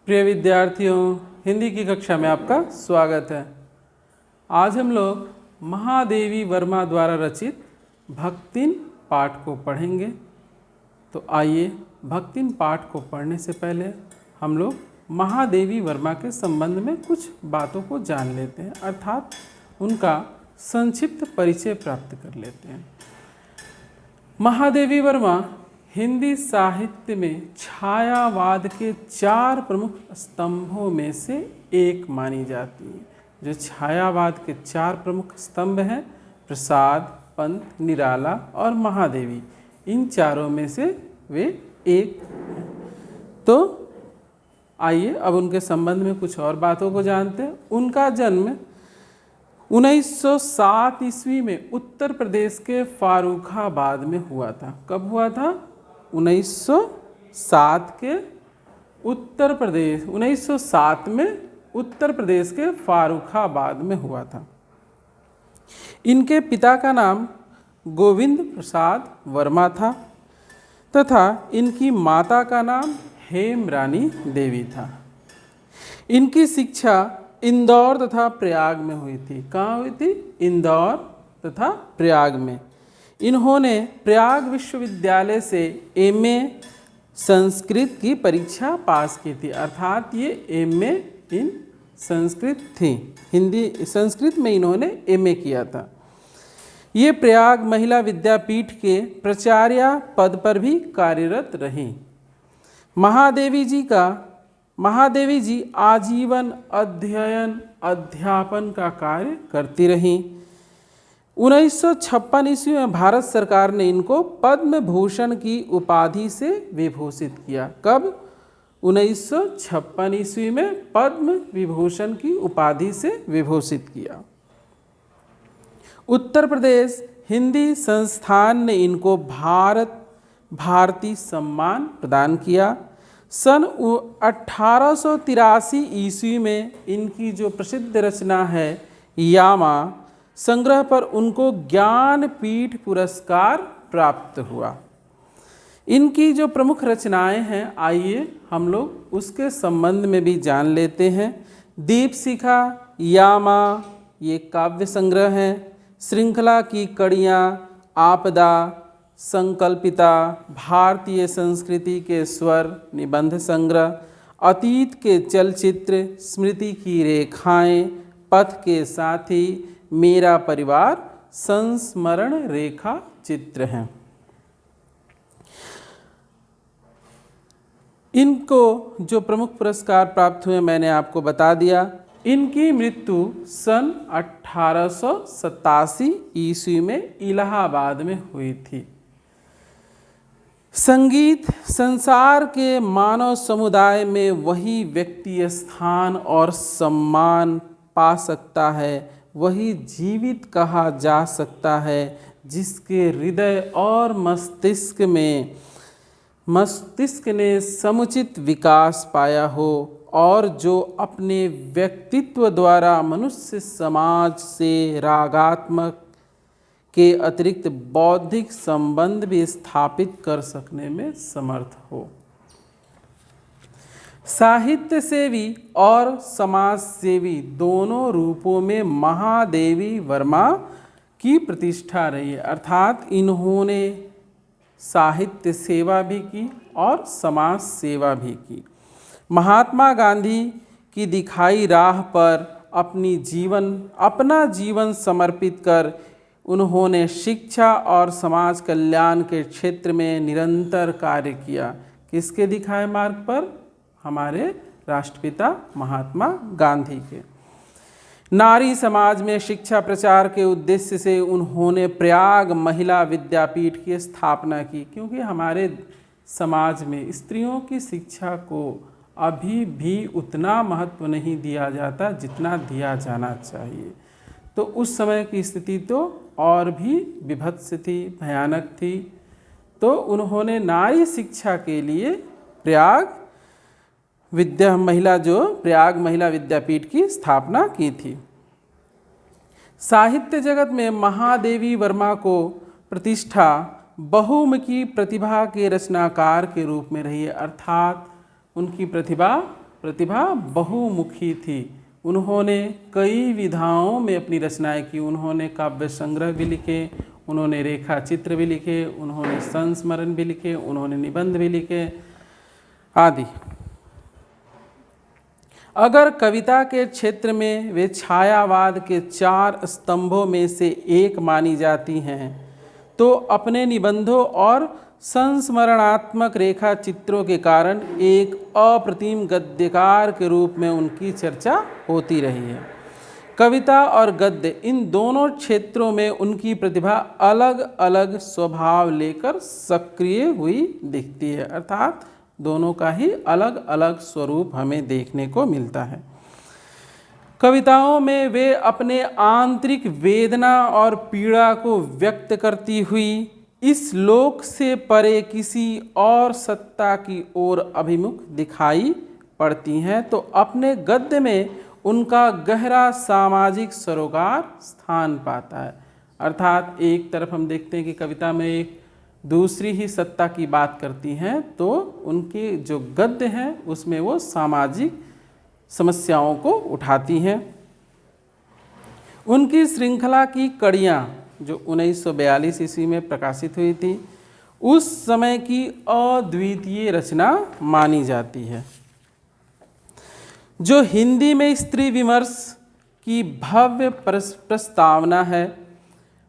प्रिय विद्यार्थियों, हिंदी की कक्षा में आपका स्वागत है। आज हम लोग महादेवी वर्मा द्वारा रचित भक्तिन पाठ को पढ़ेंगे। तो आइए भक्तिन पाठ को पढ़ने से पहले हम लोग महादेवी वर्मा के संबंध में कुछ बातों को जान लेते हैं, अर्थात उनका संक्षिप्त परिचय प्राप्त कर लेते हैं। महादेवी वर्मा हिंदी साहित्य में छायावाद के 4 प्रमुख स्तंभों में से एक मानी जाती है। जो छायावाद के 4 प्रमुख स्तंभ हैं, प्रसाद, पंत, निराला और महादेवी, इन चारों में से वे एक हैं। तो आइए अब उनके संबंध में कुछ और बातों को जानते हैं। उनका जन्म 1907 ईस्वी में उत्तर प्रदेश के फारुखाबाद में हुआ था। कब हुआ था? 1907 में उत्तर प्रदेश के फारुखाबाद में हुआ था। इनके पिता का नाम गोविंद प्रसाद वर्मा था तथा इनकी माता का नाम हेमरानी देवी था। इनकी शिक्षा इंदौर तथा प्रयाग में हुई थी। कहाँ हुई थी? इंदौर तथा प्रयाग में। इन्होंने प्रयाग विश्वविद्यालय से एमए संस्कृत की परीक्षा पास की थी, अर्थात ये एमए इन संस्कृत थी। हिंदी संस्कृत में इन्होंने एमए किया था। ये प्रयाग महिला विद्यापीठ के प्राचार्य पद पर भी कार्यरत रहीं। महादेवी जी आजीवन अध्ययन अध्यापन का कार्य करती रहीं। 1956 ईस्वी में भारत सरकार ने इनको पद्म भूषण की उपाधि से विभूषित किया। कब? 1956 ईस्वी में पद्म विभूषण की उपाधि से विभूषित किया। उत्तर प्रदेश हिंदी संस्थान ने इनको भारती सम्मान प्रदान किया। सन 1883 ईस्वी में इनकी जो प्रसिद्ध रचना है यामा संग्रह पर उनको ज्ञानपीठ पुरस्कार प्राप्त हुआ। इनकी जो प्रमुख रचनाएं हैं, आइए हम लोग उसके संबंध में भी जान लेते हैं। दीपशिखा, यामा ये काव्य संग्रह हैं। श्रृंखला की कड़ियाँ, आपदा, संकल्पिता, भारतीय संस्कृति के स्वर निबंध संग्रह, अतीत के चलचित्र, स्मृति की रेखाएं, पथ के साथी, मेरा परिवार, संस्मरण रेखा चित्र हैं। इनको जो प्रमुख पुरस्कार प्राप्त हुए मैंने आपको बता दिया। इनकी मृत्यु सन 1887 ईस्वी में इलाहाबाद में हुई थी। संगीत संसार के मानव समुदाय में वही व्यक्ति स्थान और सम्मान पा सकता है, वही जीवित कहा जा सकता है जिसके हृदय और मस्तिष्क ने समुचित विकास पाया हो और जो अपने व्यक्तित्व द्वारा मनुष्य समाज से रागात्मक के अतिरिक्त बौद्धिक संबंध भी स्थापित कर सकने में समर्थ हो। साहित्य सेवी और समाज सेवी दोनों रूपों में महादेवी वर्मा की प्रतिष्ठा रही है, अर्थात इन्होंने साहित्य सेवा भी की और समाज सेवा भी की। महात्मा गांधी की दिखाई राह पर अपना जीवन समर्पित कर उन्होंने शिक्षा और समाज कल्याण के क्षेत्र में निरंतर कार्य किया। किसके दिखाए मार्ग पर? हमारे राष्ट्रपिता महात्मा गांधी के। नारी समाज में शिक्षा प्रचार के उद्देश्य से उन्होंने प्रयाग महिला विद्यापीठ की स्थापना की, क्योंकि हमारे समाज में स्त्रियों की शिक्षा को अभी भी उतना महत्व नहीं दिया जाता जितना दिया जाना चाहिए। तो उस समय की स्थिति तो और भी विभत्स थी, भयानक थी। तो उन्होंने नारी शिक्षा के लिए प्रयाग महिला विद्यापीठ की स्थापना की थी। साहित्य जगत में महादेवी वर्मा को प्रतिष्ठा बहुमुखी प्रतिभा के रचनाकार के रूप में रही है, अर्थात उनकी प्रतिभा प्रतिभा बहुमुखी थी। उन्होंने कई विधाओं में अपनी रचनाएं की। उन्होंने काव्य संग्रह भी लिखे, उन्होंने रेखा चित्र भी लिखे, उन्होंने संस्मरण भी लिखे, उन्होंने निबंध भी लिखे आदि। अगर कविता के क्षेत्र में वे छायावाद के 4 स्तंभों में से एक मानी जाती हैं, तो अपने निबंधों और संस्मरणात्मक रेखा चित्रों के कारण एक अप्रतिम गद्यकार के रूप में उनकी चर्चा होती रही है। कविता और गद्य इन दोनों क्षेत्रों में उनकी प्रतिभा अलग अलग स्वभाव लेकर सक्रिय हुई दिखती है, अर्थात दोनों का ही अलग अलग स्वरूप हमें देखने को मिलता है। कविताओं में वे अपने आंतरिक वेदना और पीड़ा को व्यक्त करती हुई इस लोक से परे किसी और सत्ता की ओर अभिमुख दिखाई पड़ती हैं, तो अपने गद्य में उनका गहरा सामाजिक सरोकार स्थान पाता है। अर्थात एक तरफ हम देखते हैं कि कविता में एक दूसरी ही सत्ता की बात करती हैं, तो उनके जो गद्य हैं उसमें वो सामाजिक समस्याओं को उठाती हैं। उनकी श्रृंखला की कड़ियाँ जो 1942 ईस्वी में प्रकाशित हुई थी, उस समय की अद्वितीय रचना मानी जाती है। जो हिंदी में स्त्री विमर्श की भव्य प्रस्तावना है,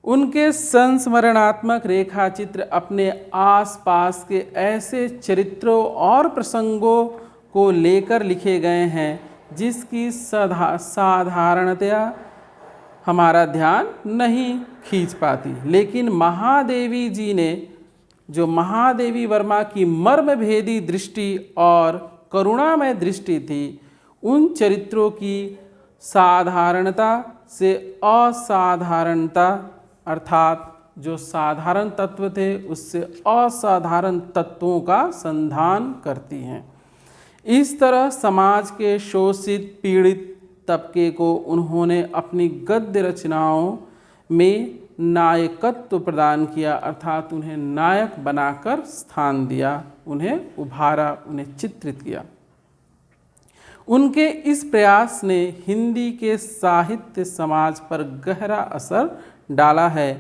उनके संस्मरणात्मक रेखा चित्र अपने आसपास के ऐसे चरित्रों और प्रसंगों को लेकर लिखे गए हैं जिसकी साधारणतया हमारा ध्यान नहीं खींच पाती। लेकिन महादेवी जी ने, जो महादेवी वर्मा की मर्मभेदी दृष्टि और करुणामय दृष्टि थी, उन चरित्रों की साधारणता से असाधारणता, अर्थात जो साधारण तत्व थे उससे असाधारण तत्वों का संधान करती हैं। इस तरह समाज के शोषित पीड़ित तबके को उन्होंने अपनी गद्य रचनाओं में नायकत्व प्रदान किया, अर्थात उन्हें नायक बनाकर स्थान दिया, उन्हें उभारा, उन्हें चित्रित किया। उनके इस प्रयास ने हिंदी के साहित्य समाज पर गहरा असर डाला है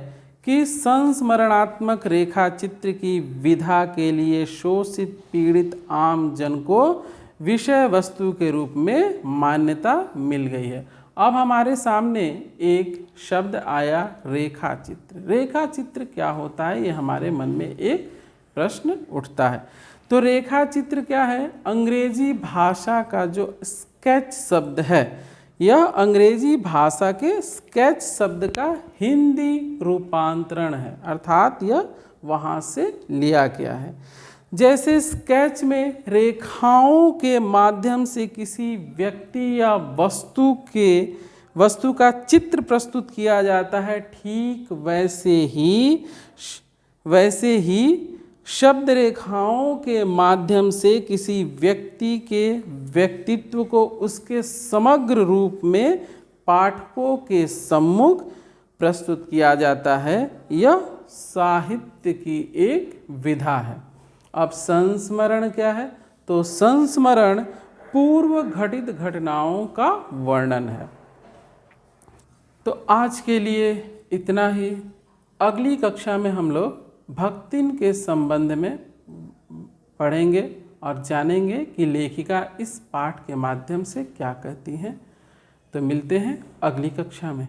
कि संस्मरणात्मक रेखा चित्र की विधा के लिए शोषित पीड़ित आम जन को विषय वस्तु के रूप में मान्यता मिल गई है। अब हमारे सामने एक शब्द आया, रेखा चित्र। रेखा चित्र क्या होता है, ये हमारे मन में एक प्रश्न उठता है। तो रेखा चित्र क्या है? अंग्रेजी भाषा का जो स्केच शब्द है, यह अंग्रेजी भाषा के स्केच शब्द का हिंदी रूपांतरण है, अर्थात यह वहाँ से लिया गया है। जैसे स्केच में रेखाओं के माध्यम से किसी व्यक्ति या वस्तु का चित्र प्रस्तुत किया जाता है, ठीक वैसे ही शब्द रेखाओं के माध्यम से किसी व्यक्ति के व्यक्तित्व को उसके समग्र रूप में पाठकों के सम्मुख प्रस्तुत किया जाता है। यह साहित्य की एक विधा है। अब संस्मरण क्या है? तो संस्मरण पूर्व घटित घटनाओं का वर्णन है। तो आज के लिए इतना ही। अगली कक्षा में हम लोग भक्तिन के संबंध में पढ़ेंगे और जानेंगे कि लेखिका इस पाठ के माध्यम से क्या कहती हैं। तो मिलते हैं अगली कक्षा में।